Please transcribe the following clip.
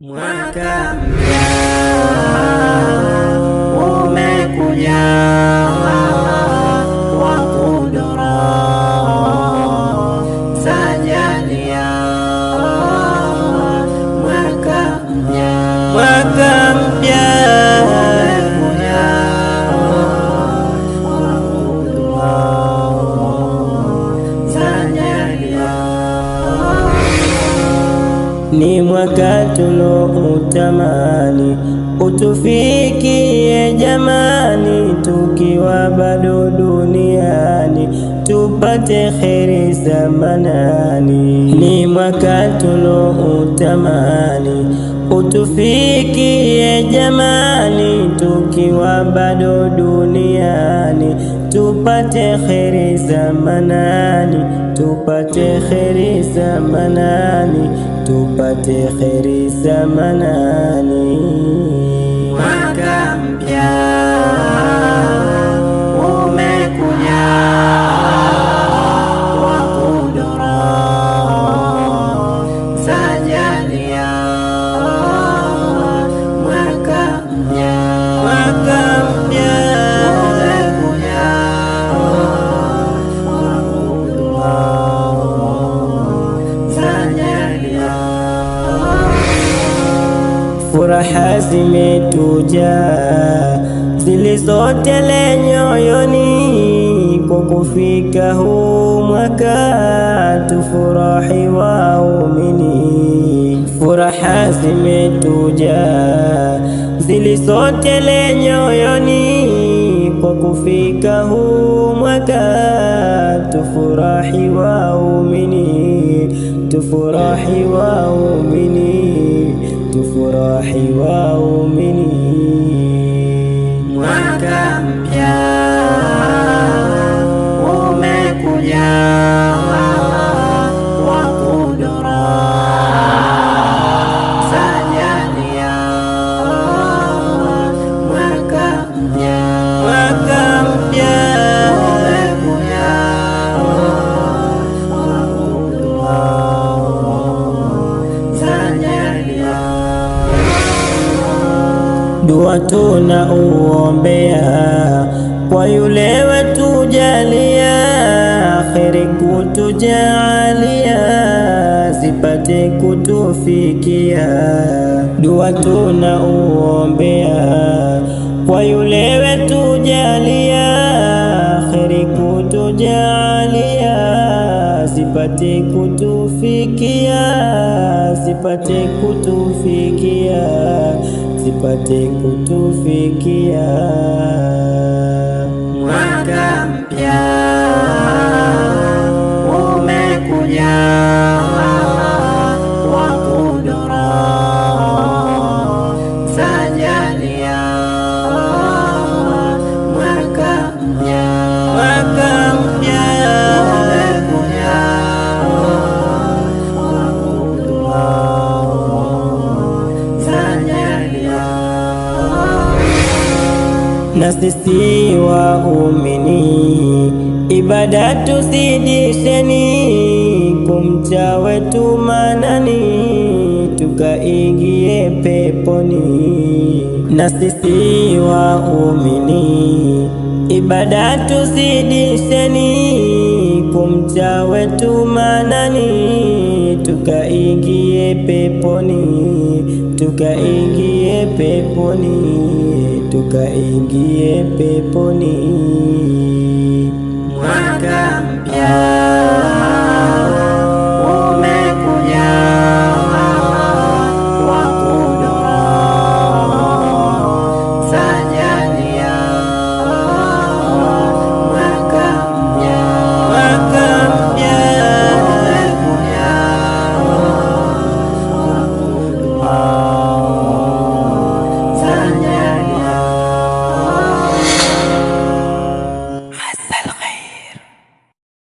Mwaka mpya umekuja wa kudura sajalia. Mwaka mpya umekuja wa kudura sajalia. Ni mwaka tuloutamani utufikie jamani, tukiwa bado duniani tupate kheri za manani. Ni mwaka tuloutamani utufikie jamani, tukiwa bado duniani tupate kheri za manani, tupate kheri za manani, tupate kheri za manani. Mwaka mpya umekuja wa kudura sajalia. Mwaka mpya umekuja wa kudura sajalia. Furaha zimetujaa zilizotele nyoyoni, kwa kufika huu mwaka tufurahi waumini. Furaha zimetujaa zilizotele nyoyoni, kwa kufika huu mwaka tufurahi waumini, tufurahi waumini, tufurahi waumini. Mwaka mpya umekuja wa kudura sajalia. Mwaka mpya umekuja wa kudura sajalia. Dua tunauombea kwa yule wetu jalia, kheri kutujalia, zipate kutufikia. Dua tunauombea kwa yule wetu jalia, kheri kutujalia, zipate kutufikia, zipate kutufikia, zipate kutufikia. Mwaka mpya umekuja wa kudura sajalia. Mwaka mpya umekuja wa kudura sajalia. Na sisi waumini ibada tuzidisheni, kumcha wetu manani, tukaingie peponi. Na sisi waumini ibada tuzidisheni, kumcha wetu manani, tukaingie peponi, tukaingie peponi, tukaingie peponi. Mwaka mpya